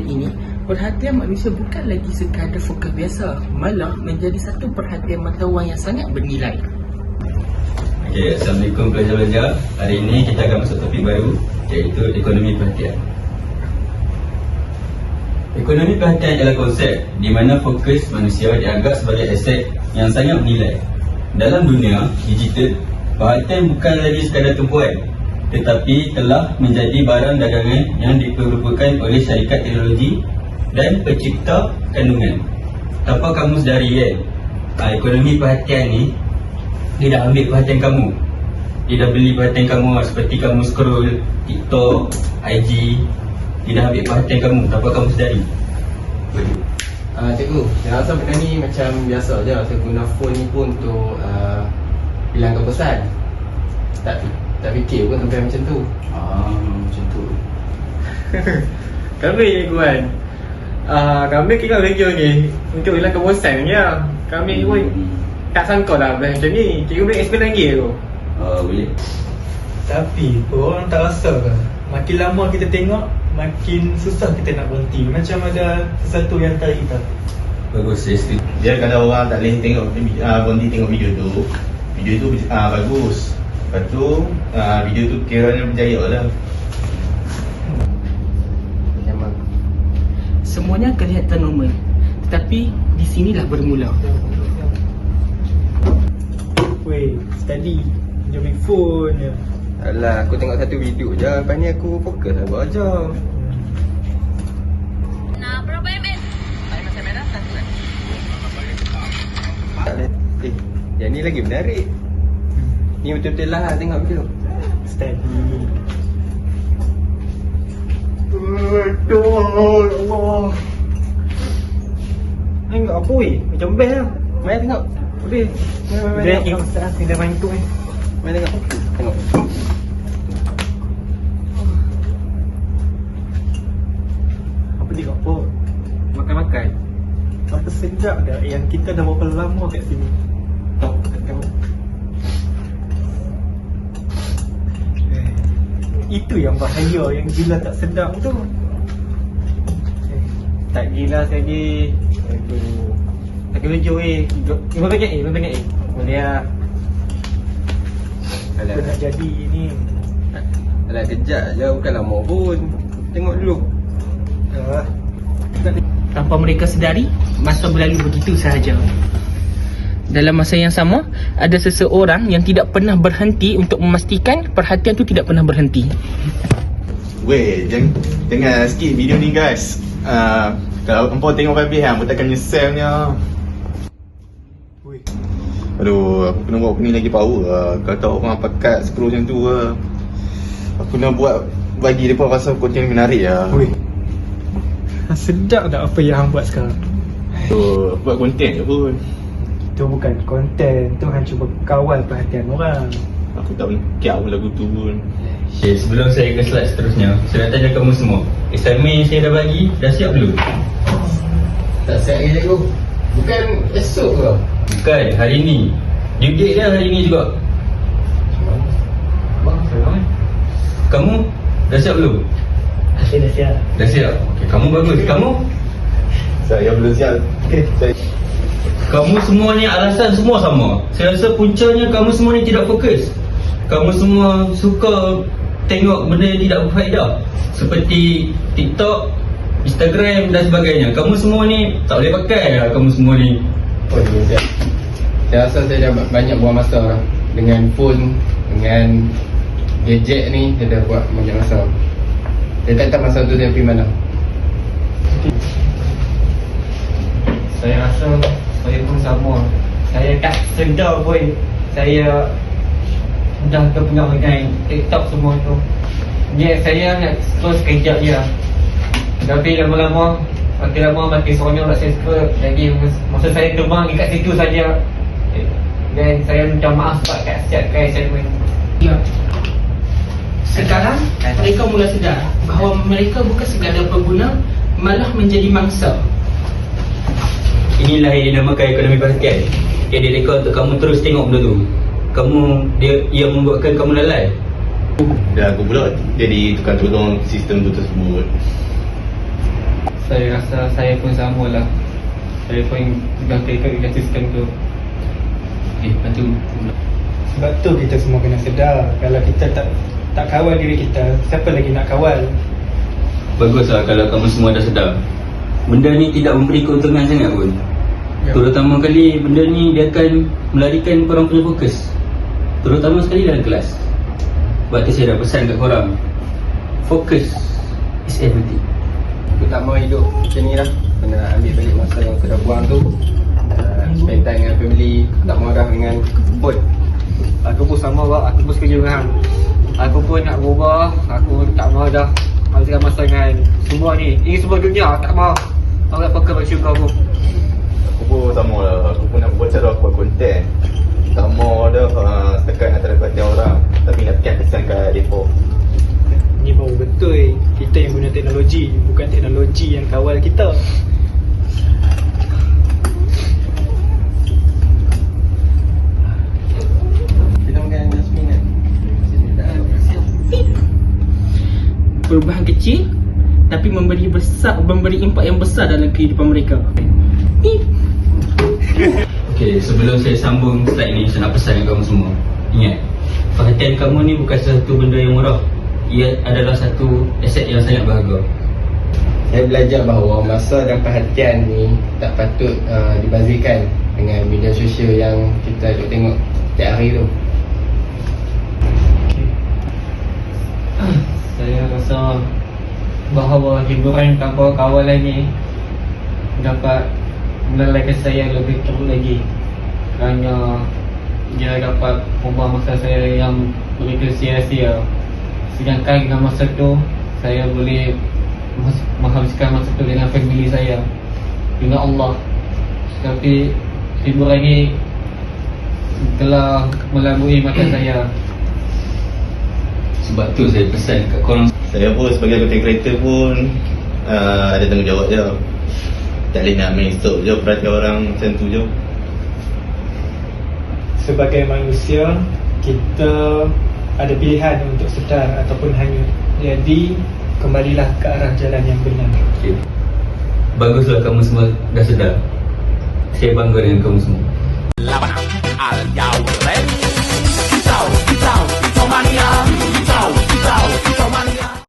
ini, perhatian manusia bukan lagi sekadar fokus biasa, malah menjadi satu perhatian matawan yang sangat bernilai. Okay, Assalamualaikum pelajar-pelajar. Hari ini kita akan masuk topik baru, iaitu ekonomi perhatian. Ekonomi perhatian adalah konsep di mana fokus manusia dianggap sebagai aset yang sangat bernilai. Dalam dunia digital, perhatian bukan lagi sekadar tumpuan, tetapi telah menjadi barang dagangan yang diperlukan oleh syarikat teknologi dan pencipta kandungan. Tanpa kamu sedari ekonomi perhatian ni dia dah ambil perhatian kamu. Dia dah beli perhatian kamu, seperti kamu scroll TikTok, IG. Dia dah ambil perhatian kamu tanpa kamu sedari. Cikgu, saya rasa benda ni macam biasa je. Saya guna phone ni pun untuk hilangkan pesan. Tak fikir pun sampai macam tu. Macam tu. Kami cikgu kan, kami kira video ni untuk hilangkan bosan je. Kami pun tak sangka lah benda macam ni. Cikgu boleh explain lagi tu? Boleh. Tapi orang tak rasa ke? Makin lama kita tengok, makin susah kita nak berhenti. Macam ada sesuatu yang tarik kita. Bagus, saya setuju. Dia kalau orang tak boleh tengok berhenti tengok video tu bagus. Lepas tu video tu kiranya berjaya lah. Semuanya kelihatan normal, tetapi di sinilah bermula. Weh, study. Dia main phone je. Alah, aku tengok satu video je. Lepas ni aku fokus lah buat je. Nak berapa ml? Air macam merah, satu kan? Tak boleh. Yang ni lagi menarik. Ni betul-betul lah tengok video. Study. Aduh, Allah. Tengok apa weh? Macam best lah. Mari tengok. Boleh. Dia tengok saat ni dah main tu ni. Mari tengok. Tengok. Apa tengok apa? Makan-makan. Apa sedap dah yang kita dah berapa lama kat sini. Tengok. Itu yang bahaya, yang gila tak sedap tu. Tak gila sekali. Aduh. Tak kena jauh Lima paket boleh lah. Apa nak jadi ni? Alah, kejap je. Bukan lama pun. Tengok dulu. Tanpa mereka sedari, masa berlalu begitu sahaja. Dalam masa yang sama, ada seseorang yang tidak pernah berhenti untuk memastikan perhatian tu tidak pernah berhenti. Weh, jangan skip video ni guys. Kalau hampa tengok habis hang takkan menyesalnya. Weh, Aduh, aku kena buat ni lagi power lah. Kalau tak orang pakat scroll macam tu lah. Aku nak buat bagi mereka rasa konten menarik lah. weh. Sedap tak apa yang hang buat sekarang? Aduh, buat konten je pun. Itu bukan konten, tu hang cuba kawal perhatian orang. Aku tak boleh kiau lagu tu pun. Okay, sebelum saya ke slide seterusnya, saya nak tanya kamu semua, assignment yang saya dah bagi, dah siap belum? Tak siap lagi cikgu. Bukan esok ke? Bukan, hari ni. Due date dia hari ni juga. Kamu dah siap belum? Saya dah siap. Dah siap? Okay, kamu bagus. Kamu? Saya belum siap. Kamu semua ni alasan semua sama. Saya rasa puncanya kamu semua ni tidak fokus. Kamu semua suka tengok benda yang tidak berfaedah, seperti TikTok, Instagram dan sebagainya. Kamu semua ni tak boleh pakai lah, kamu semua ni. Saya rasa saya dah banyak buang masa lah. Dengan phone, dengan gadget ni, saya dah buat banyak masa. Saya tak tahu masa tu saya pergi mana. Saya rasa saya pun sama. Saya tak sedar pun saya dah terpengaruh dengan TikTok semua tu. Saya nak scroll sekejap je. Tapi lama-lama, makin lama makin seronok nak saya scroll. Jadi masa saya terbang dekat situ saja. Dan saya minta maaf sebab tak siapkan assignment. Ya. Sekarang mereka mula sedar bahawa mereka bukan sekadar pengguna, malah menjadi mangsa. Inilah yang dinamakan ekonomi perhatian. Yang direka untuk kamu terus tengok benda tu. Ia membuatkan kamu lalai. Dan aku pula jadi tukang tolong sistem tu tersebut. Saya rasa saya pun sama lah. Saya pun pegang tekad sistem tu. Lepas tu Sebab tu kita semua kena sedar, kalau kita tak kawal diri kita, siapa lagi nak kawal? Baguslah kalau kamu semua dah sedar. Benda ni tidak memberi keuntungan sangat pun. Terutama kali benda ni dia akan melarikan korang punya fokus, terutama sekali dalam kelas. Sebab tu saya dah pesan kat korang, fokus is everything. Aku tak mau hidup macam ni lah. Kena ambil balik masa yang aku dah buang tu, spend time dengan family. Tak mau dah dengan phone. Aku pun sama Pak, aku pun setuju dengan hang. Aku pun nak berubah, aku tak mahu dah habiskan masa dengan semua ni. Ini semua dunia, aku tak mahu. Aku nak fokus pada syurga aku. Aku pun sama lah. Aku pun nak buat cara aku buat konten. Tak mau dah tekan antara perhatian orang, tapi nak tekan pesan kat mereka. Ni baru betul, kita yang guna teknologi, bukan teknologi yang kawal kita. Kita makan Jasmine kan? perubahan kecil tapi memberi impak yang besar dalam kehidupan mereka. Okay, sebelum saya sambung slide ni, saya nak pesan kamu semua. Ingat, perhatian kamu ni bukan satu benda yang murah. Ia adalah satu aset yang sangat berharga. Saya belajar bahawa masa dan perhatian ni tak patut dibazirkan dengan media sosial yang kita duk tengok setiap hari tu. Saya rasa bahawa hiburan tanpa kawalan ni dapat melalaikan saya lebih teruk lagi, kerana dia dapat membuang masa saya yang begitu sia-sia. Sedangkan dengan masa tu saya boleh menghabiskan masa tu dengan family saya, dengan Allah. Tapi hiburan ni telah melabui mata saya. Sebab tu saya pesan kat korang. Saya pun sebagai content creator pun ada tanggungjawab je. Tak boleh nak main stop je perhatian orang macam tu je. Sebagai manusia, kita ada pilihan untuk sedar ataupun hanyut. Jadi, kembalilah ke arah jalan yang benar. Okay. Baguslah kamu semua dah sedar. Saya bangga dengan kamu semua. Laban al ready. Kita mania.